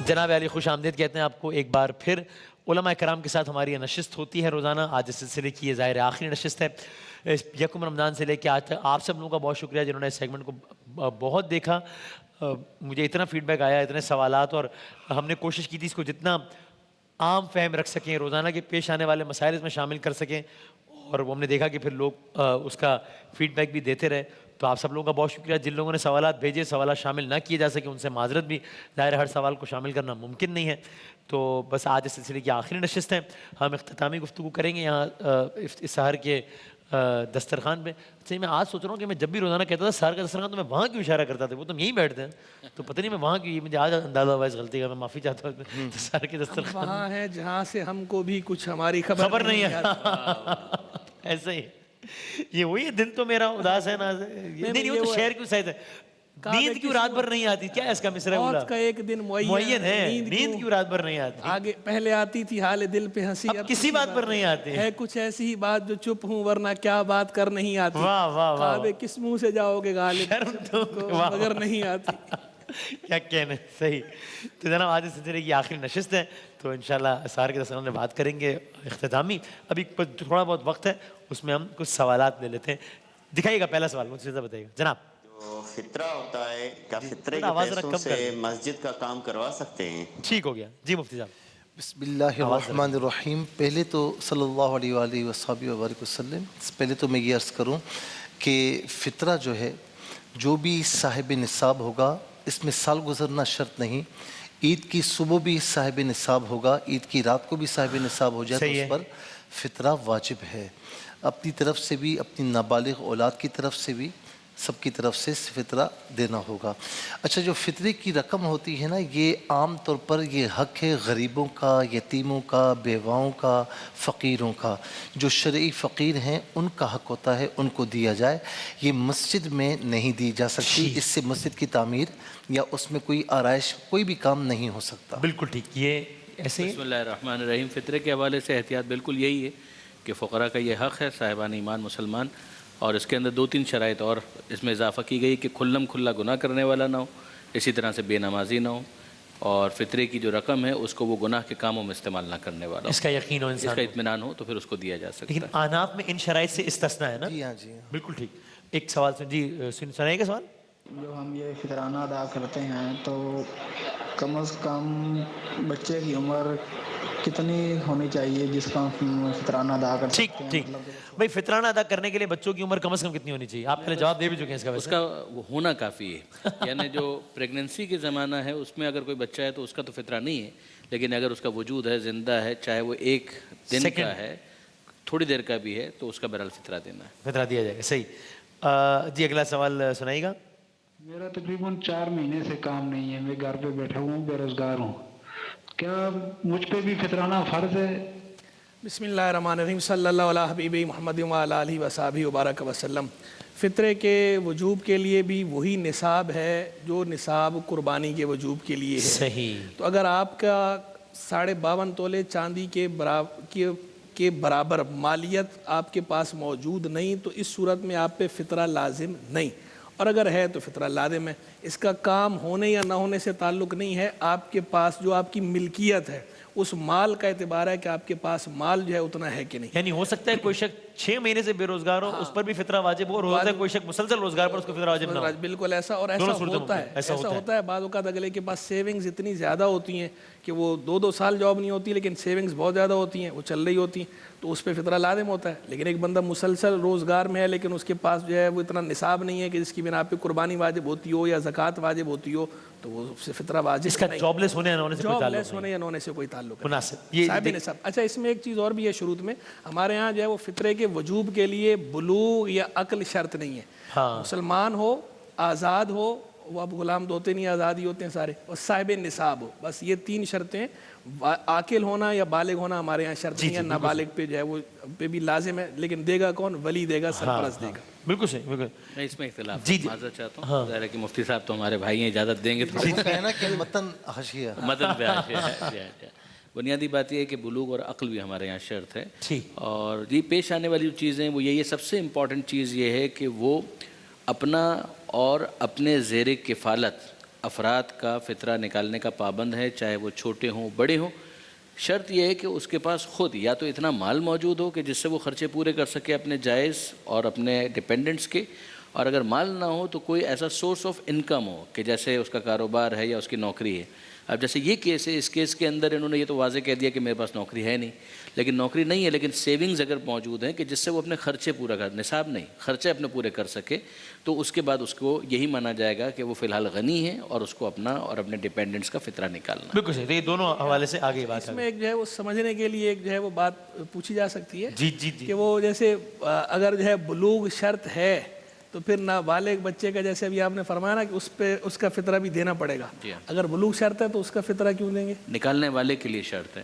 جناب علی خوش آمدید کہتے ہیں آپ کو ایک بار پھر علماء کرام کے ساتھ ہماری یہ نشست ہوتی ہے روزانہ. آج اس سلسلے کی یہ ظاہر آخری نشست ہے. یکم رمضان سے لے کے آج تک آپ سب لوگوں کا بہت شکریہ جنہوں نے اس سیگمنٹ کو بہت دیکھا. مجھے اتنا فیڈ بیک آیا, اتنے سوالات, اور ہم نے کوشش کی تھی اس کو جتنا عام فہم رکھ سکیں, روزانہ کے پیش آنے والے مسائل اس میں شامل کر سکیں, اور وہ ہم نے دیکھا کہ پھر لوگ اس کا فیڈ بیک بھی دیتے رہے. تو آپ سب لوگوں کا بہت شکریہ. جن لوگوں نے سوالات بھیجے, سوالات شامل نہ کیے جا سکے, ان سے معذرت بھی. ظاہر ہر سوال کو شامل کرنا ممکن نہیں ہے. تو بس آج اس سلسلے کی آخری نشست ہے. ہم اختتامی گفتگو کریں گے یہاں اس سحر کے دسترخوان پہ. اچھا, میں آج سوچ رہا ہوں کہ میں جب بھی روزانہ کہتا تھا سحر کا دسترخوان, تو میں وہاں کیوں اشارہ کرتا تھا؟ وہ تو یہیں بیٹھتے ہیں, تو پتہ نہیں میں وہاں کیوں, مجھے آج اندازہ ہوا اس غلطی کا, میں معافی چاہتا ہوں. سحر کے دسترخوان وہاں ہے جہاں سے ہم کو بھی کچھ ہماری خبر نہیں ہے. ایسا ہی یہ وہی دن تو میرا اداس ہے نا. نہیں, وہ تو شہر کیوں سہتا ہے. نیند کیوں رات بھر نہیں آتی؟ کیا اس کا مصرع اولا موت کا ایک دن معین ہے, نیند کیوں رات بھر نہیں آتی؟ آگے پہلے آتی تھی حال دل پہ ہنسی, اب کسی بات پر نہیں آتی ہے کچھ ایسی ہی بات جو چپ ہوں ورنہ کیا بات کر نہیں آتی. واہ واہ واہ, کعبے کس منہ سے جاؤ گے غالب مگر نہیں آتی. کیا کہنے, صحیح. تو جناب آج اس سلسلے کی آخری نشست ہے, تو انشاءاللہ سحر کے دسترخوان میں بات کریں گے اختتامی. ابھی تھوڑا بہت وقت ہے, اس میں ہم کچھ سوالات لے لیتے ہیں. دکھائیے گا پہلا سوال, مجھ سے بتائیے گا جناب. جو فطرہ ہوتا ہے, کیا فطرے کے پیسوں سے مسجد کا کام کروا سکتے ہیں؟ ٹھیک ہو گیا جی مفتی صاحب. بسم اللہ الرحمن الرحیم. پہلے تو صلی اللہ علیہ وآلہ وصحبہ وبارک وسلم, پہلے تو میں یہ عرض کروں کہ فطرہ جو ہے, جو بھی صاحب نصاب ہوگا, اس میں سال گزرنا شرط نہیں. عید کی صبح بھی صاحب نصاب ہوگا, عید کی رات کو بھی صاحب نصاب ہو جائے تو اس پر فطرہ واجب ہے. اپنی طرف سے بھی, اپنی نابالغ اولاد کی طرف سے بھی, سب کی طرف سے فطرہ دینا ہوگا. اچھا, جو فطرے کی رقم ہوتی ہے نا, یہ عام طور پر یہ حق ہے غریبوں کا, یتیموں کا, بیواؤں کا, فقیروں کا. جو شرعی فقیر ہیں ان کا حق ہوتا ہے, ان کو دیا جائے. یہ مسجد میں نہیں دی جا سکتی, اس سے مسجد کی تعمیر یا اس میں کوئی آرائش, کوئی بھی کام نہیں ہو سکتا. بالکل ٹھیک. یہ ایسے ہی بسم اللہ الرحمن الرحیم. فطرے کے حوالے سے احتیاط بالکل یہی ہے کہ فقراء کا یہ حق ہے, صاحبان ایمان مسلمان, اور اس کے اندر 2-3 شرائط اور اس میں اضافہ کی گئی کہ کھلم کھلا گناہ کرنے والا نہ ہو, اسی طرح سے بے نمازی نہ ہو, اور فطرے کی جو رقم ہے اس کو وہ گناہ کے کاموں میں استعمال نہ کرنے والا ہو. اس کا یقین ہو, اس کا اطمینان ہو, تو پھر اس کو دیا جا سکتا ہے. لیکن آناف میں ان شرائط سے استثناء ہے نا؟ جی ہاں, جی بالکل ٹھیک. ایک سوال جی سنائیے گا سوال. جو ہم یہ فطرانہ ادا کرتے ہیں تو کم از کم بچے کی عمر کتنی ہونی چاہیے جس کا ہم فطرانہ ادا کر سکتے ہیں؟ ٹھیک بھائی, فطرانہ ادا کرنے کے لیے بچوں کی عمر کم از کم کتنی ہونی چاہیے؟ آپ پہلے جواب دے بھی چکے ہیں اس کا. اس کا وہ ہونا کافی ہے. یعنی جو پریگننسی کے زمانہ ہے اس میں اگر کوئی بچہ ہے تو اس کا تو فطرہ نہیں ہے, لیکن اگر اس کا وجود ہے, زندہ ہے, چاہے وہ 1 دن کا ہے, تھوڑی دیر کا بھی ہے, تو اس کا بہرحال فطرہ دینا ہے, فطرہ دیا جائے گا. صحیح. جی اگلا سوال سنائیے گا. میرا تقریباً 4 مہینے سے کام نہیں ہے, میں گھر پہ بیٹھا ہوں, بے روزگار ہوں, کیا مجھ پہ بھی فطرانہ فرض ہے؟ بسم اللہ الرحمن الرحیم. صلی اللہ علیہ حبیب محمد وعلی آلہ وصحبہ وبارک وسلم. فطرے کے وجوب کے لیے بھی وہی نصاب ہے جو نصاب قربانی کے وجوب کے لیے ہے. صحیح. تو اگر آپ کا 52.5 تولے چاندی کے برابر مالیت آپ کے پاس موجود نہیں, تو اس صورت میں آپ پہ فطرہ لازم نہیں, اور اگر ہے تو فطرہ لازم ہے. اس کا کام ہونے یا نہ ہونے سے تعلق نہیں ہے, آپ کے پاس جو آپ کی ملکیت ہے اس مال کا اعتبار ہے کہ آپ کے پاس مال جو ہے اتنا ہے کہ نہیں. یعنی ہو سکتا ہے کوئی شخص 6 مہینے سے بے روزگار ہو, اس پر بھی فطرہ واجب ہو, اور ہو سکتا ہے کوئی شخص مسلسل روزگار پر اس کو فطرہ واجب نہ ہو. بالکل ایسا, اور ایسا ہوتا ہے, ایسا ہوتا ہے. بعض اوقات اگلے کے پاس سیونگز اتنی زیادہ ہوتی ہیں کہ وہ 2 سال جاب نہیں ہوتی, لیکن سیونگز بہت زیادہ ہوتی ہیں, وہ چل رہی ہوتی ہیں, تو اس پہ فطرہ لازم ہوتا ہے. لیکن ایک بندہ مسلسل روزگار میں ہے, لیکن اس کے پاس جو ہے وہ اتنا نصاب نہیں ہے کہ جس کی بنا پہ قربانی واجب ہوتی ہو یا زکوٰۃ واجب ہوتی ہو, تو وہ سے فطرہ واجب. اس کا جاب لیس ہونے یا نہ ہونے سے کوئی تعلق نہیں. جاب لیس ہونے یا نہ ہونے سے کوئی تعلق نہیں. مناسب. اچھا, اس میں ایک چیز اور بھی ہے شروط میں. ہمارے ہاں جو ہے وہ فطرے کے وجوب کے لیے بلوغ یا عقل شرط نہیں ہے. مسلمان ہو, آزاد ہو, وہ اب غلام تو ہوتے نہیں, آزاد ہی ہوتے ہیں سارے, اور صاحب نصاب ہو, بس یہ 3 شرطیں. عاقل ہونا یا بالغ ہونا ہمارے ہاں شرط نہیں ہے. نابالغ پہ جو ہے وہ پہ بھی لازم ہے, لیکن دے گا کون؟ ولی دے گا, سرپرست دے گا. بالکل صحیح. بالکل. میں اس میں اختلاف معذرت چاہتا ہوں, ظاہر ہے کہ مفتی صاحب تو ہمارے بھائی ہیں, اجازت دیں گے تو متن حاشیہ. متن پہ حاشیہ. بنیادی بات یہ ہے کہ بلوغ اور عقل بھی ہمارے یہاں شرط ہے. اور یہ پیش آنے والی چیزیں وہ یہ سب سے امپورٹنٹ چیز یہ ہے کہ وہ اپنا اور اپنے زیر کفالت افراد کا فطرہ نکالنے کا پابند ہے، چاہے وہ چھوٹے ہوں بڑے ہوں. شرط یہ ہے کہ اس کے پاس خود یا تو اتنا مال موجود ہو کہ جس سے وہ خرچے پورے کر سکے اپنے جائز اور اپنے ڈپینڈنٹس کے، اور اگر مال نہ ہو تو کوئی ایسا سورس آف انکم ہو کہ جیسے اس کا کاروبار ہے یا اس کی نوکری ہے. اب جیسے یہ کیس ہے، اس کیس کے اندر انہوں نے یہ تو واضح کہہ دیا کہ میرے پاس نوکری ہے نہیں، لیکن نوکری نہیں ہے لیکن سیونگز اگر موجود ہیں کہ جس سے وہ اپنے خرچے پورا کر، نصاب نہیں، خرچے اپنے پورے کر سکے، تو اس کے بعد اس کو یہی مانا جائے گا کہ وہ فی الحال غنی ہے اور اس کو اپنا اور اپنے ڈیپینڈنٹس کا فطرہ نکالنا. بالکل صحیح. یہ دونوں حوالے سے آگے بات اس میں ایک جو ہے وہ سمجھنے کے لیے ایک جو ہے وہ بات پوچھی جا سکتی ہے جی جی جی. کہ وہ جیسے اگر جو ہے بلوغ شرط ہے تو پھر نابالغ بچے کا جیسے ابھی آپ نے فرمایا نا کہ اس پہ اس کا فطرہ بھی دینا پڑے گا. اگر بلوغ شرط ہے تو اس کا فطرہ کیوں دیں گے؟ نکالنے والے کے لیے شرط ہے.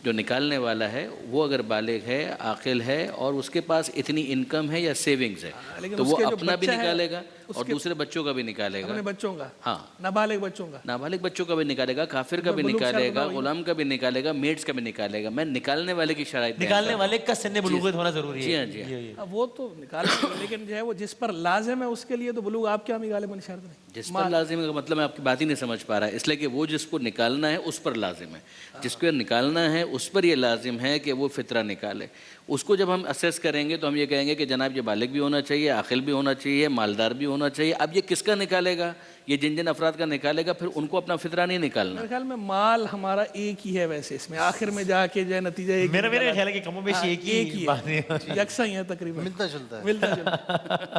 جو نکالنے والا ہے وہ اگر بالغ ہے، عاقل ہے اور اس کے پاس اتنی انکم ہے یا سیونگز ہے تو وہ اپنا بھی نکالے گا اور دوسرے بچوں کا بھی نکالے گا. اپنے بچوں کا، ہاں، نابالغ بچوں کا، نابالغ بچوں کا بھی نکالے گا، کافر کا بھی نکالے گا، غلام کا بھی نکالے گا، میڈس کا بھی نکالے گا. میں نکالنے والے کی شرائط نکالنے والے کا سن بلوغت ہونا ضروری ہے. جی ہاں جی ہاں. وہ تو نکالیں گے لیکن جو ہے وہ جس پر لازم ہے اس کے لیے تو بلوغ آپ کیا غالباً شرط نہیں. جس پر لازم ہے مطلب میں آپ کی بات ہی نہیں سمجھ پا رہا ہے. اس لیے کہ وہ جس کو نکالنا ہے اس پر لازم ہے، جس کو نکالنا ہے اس پر یہ لازم ہے کہ وہ فطرہ نکالے. اس کو جب ہم اسیس کریں گے تو ہم یہ کہیں گے کہ جناب یہ بالغ بھی ہونا چاہیے، عاقل بھی ہونا چاہیے، مالدار بھی ہونا چاہیے. اب یہ کس کا نکالے گا؟ یہ جن جن افراد کا نکالے گا پھر ان کو اپنا فطرہ نہیں نکالنا. میرے خیال میں مال ہمارا ایک ہی ہے ویسے، اس میں آخر میں جا کے جو ہے نتیجہ ایک میرا خیال ہے کہ کم و بیش ایک ہی بات ہے، یکساں ہی ہے تقریباً، ملتا جلتا ہے. ملتا جلتا.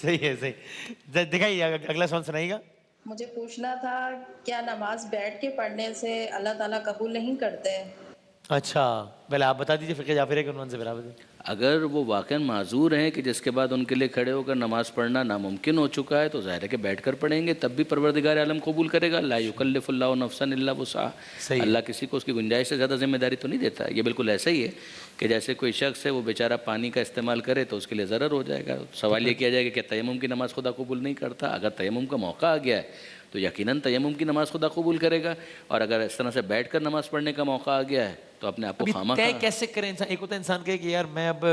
صحیح ہے صحیح. دکھائیے اگلا سوال سنائیے گا. مجھے پوچھنا تھا کیا نماز بیٹھ کے پڑھنے سے اللہ تعالیٰ قبول نہیں کرتے؟ اچھا پہلے آپ بتا دیجیے فقہ جعفریہ کے عنوان سے برابر. اگر وہ واقعاً معذور ہیں کہ جس کے بعد ان کے لیے کھڑے ہو کر نماز پڑھنا ناممکن ہو چکا ہے تو ظاہر ہے کہ بیٹھ کر پڑھیں گے، تب بھی پروردگار عالم قبول کرے گا. لا یکلف اللہ نفسا الا وسعها. اللہ کسی کو اس کی گنجائش سے زیادہ ذمہ داری تو نہیں دیتا. یہ بالکل ایسا ہی ہے کہ جیسے کوئی شخص ہے وہ بیچارہ پانی کا استعمال کرے تو اس کے لیے ضرر ہو جائے گا. سوال یہ کیا جائے گا کہ تیمم کی نماز خدا قبول نہیں کرتا؟ اگر تیمم کا موقع آ گیا ہے تو یقیناً تیمم کی نماز خدا قبول کرے گا، اور اگر اس طرح سے بیٹھ کر نماز پڑھنے کا موقع آ گیا ہے تو اپنے آپ کو خامہ طے کیسے کریں انسان؟ ایک ہوتا ہے انسان کہ یار میں اب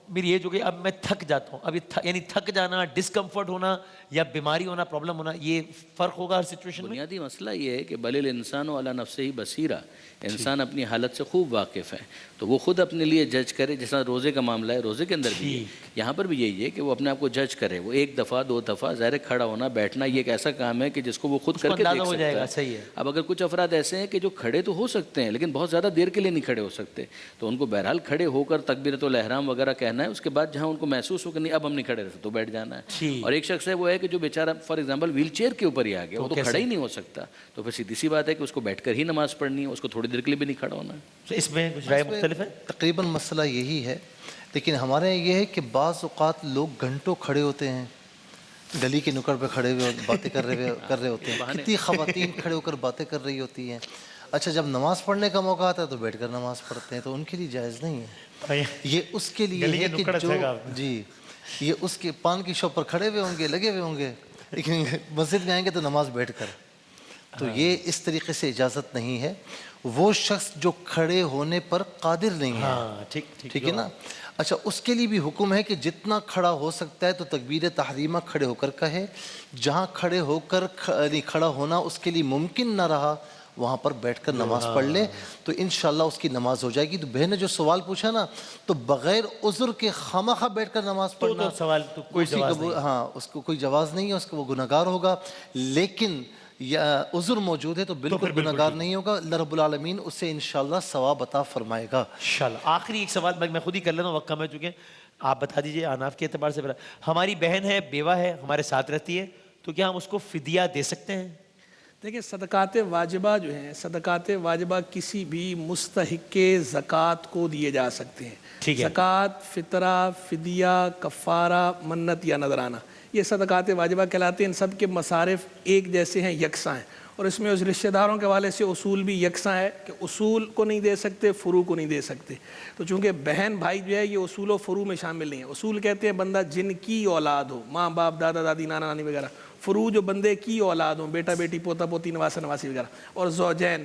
میری ایج ہو گئی، اب میں تھک جاتا ہوں. اب یعنی تھک جانا، ڈسکمفرٹ ہونا یا بیماری ہونا، پرابلم ہونا، یہ فرق ہوگا ہر سچویشن میں. بنیادی مسئلہ یہ ہے کہ بل الانسان علی نفسہ بصیرہ، انسان اپنی حالت سے خوب واقف ہے تو وہ خود اپنے لیے جج کرے. جس طرح روزے کا معاملہ ہے، روزے کے اندر بھی یہاں پر بھی یہی ہے کہ وہ اپنے آپ کو جج کرے. وہ ایک دفعہ دو دفعہ ظاہر کھڑا ہونا بیٹھنا یہ ایک ایسا کام ہے کہ جس کو وہ خود کر کے دیکھ سکتا ہے. صحیح ہے. اب اگر کچھ افراد ایسے ہیں کہ جو کھڑے تو ہو سکتے ہیں لیکن بہت زیادہ دیر کے لیے نہیں کھڑے ہو سکتے تو ان کو بہرحال کھڑے ہو کر تکبیرۃ الاحرام وغیرہ کہنا ہے. اس کے بعد جہاں ان کو محسوس ہو کہ نہیں اب ہم نہیں کھڑے رہتے تو بیٹھ جانا ہے. اور ایک شخص ہے وہ ہے کہ جو بیچارہ فار ایگزامپل ویل چیئر کے اوپر ہی آ گیا، وہ تو کھڑا ہی نہیں ہو سکتا، تو پھر سیدھی سی بات ہے کہ اس کو بیٹھ کر ہی نماز پڑھنی ہے، اس کو تھوڑی دیر کے لیے بھی نہیں کھڑا ہونا ہے. اس میں کچھ رائے مختلف ہے. تقریباً مسئلہ یہی ہے، لیکن ہمارے یہاں یہ ہے کہ بعض اوقات لوگ گھنٹوں کھڑے ہوتے ہیں، گلی کے نکڑ پہ کھڑے ہوئے باتیں کر رہے ہوتے ہیں. کتنی خواتین کھڑے ہو کر باتیں کر رہی ہوتی ہیں. اچھا جب نماز پڑھنے کا موقع آتا ہے تو بیٹھ کر نماز پڑھتے ہیں، تو ان کے لیے جائز نہیں ہے. یہ اس کے لیے ہے کہ جو جی یہ اس کے پان کی شاپ پر کھڑے ہوئے ہوں گے، لگے ہوئے ہوں گے، لیکن مسجد میں آئیں گے تو نماز بیٹھ کر. تو یہ اس طریقے سے اجازت نہیں ہے. وہ شخص جو کھڑے ہونے پر قادر نہیں ہے، ٹھیک ہے نا. اچھا اس کے لیے بھی حکم ہے کہ جتنا کھڑا ہو سکتا ہے تو تکبیر تحریمہ کھڑے ہو کر کہے. جہاں کھڑے ہو کر کھڑا ہونا اس کے لیے ممکن نہ رہا وہاں پر بیٹھ کر نماز پڑھ لے تو انشاءاللہ اس کی نماز ہو جائے گی. تو بہن نے جو سوال پوچھا نا تو بغیر عذر کے خامخواہ بیٹھ کر نماز پڑھنا سوال تو کوئی جواز نہیں. ہاں اس کو کوئی جواز نہیں ہے، اس کو وہ گناہگار ہوگا. لیکن یا عذر موجود ہے تو بالکل گناہگار نہیں ہوگا. اللہ رب العالمین اسے انشاءاللہ ثواب عطا فرمائے گا انشاءاللہ. آخری ایک سوال میں خود ہی کر لیتا ہوں، وقت کم ہے چکے. آپ بتا دیجئے اناف کے اعتبار سے ہماری بہن ہے، بیوہ ہے، ہمارے ساتھ رہتی ہے، تو کیا ہم اس کو فدیہ دے سکتے ہیں؟ دیکھیں صدقات واجبہ جو ہیں، صدقات واجبہ کسی بھی مستحق زکوٰۃ کو دیے جا سکتے ہیں. زکوٰۃ، فطرہ، فدیہ، کفارہ، منت یا نذرانہ، یہ صدقات واجبہ کہلاتے ہیں. ان سب کے مصارف ایک جیسے ہیں، یکساں ہیں. اور اس میں اس رشتہ داروں کے حوالے سے اصول بھی یکساں ہے کہ اصول کو نہیں دے سکتے، فروع کو نہیں دے سکتے. تو چونکہ بہن بھائی جو ہے یہ اصول و فروع میں شامل نہیں ہیں. اصول کہتے ہیں بندہ جن کی اولاد ہو، ماں باپ، دادا دادی، نانا نانی وغیرہ. فروع جو بندے کی اولاد ہوں، بیٹا بیٹی، پوتا پوتی، نواسہ نواسی وغیرہ. اور زوجین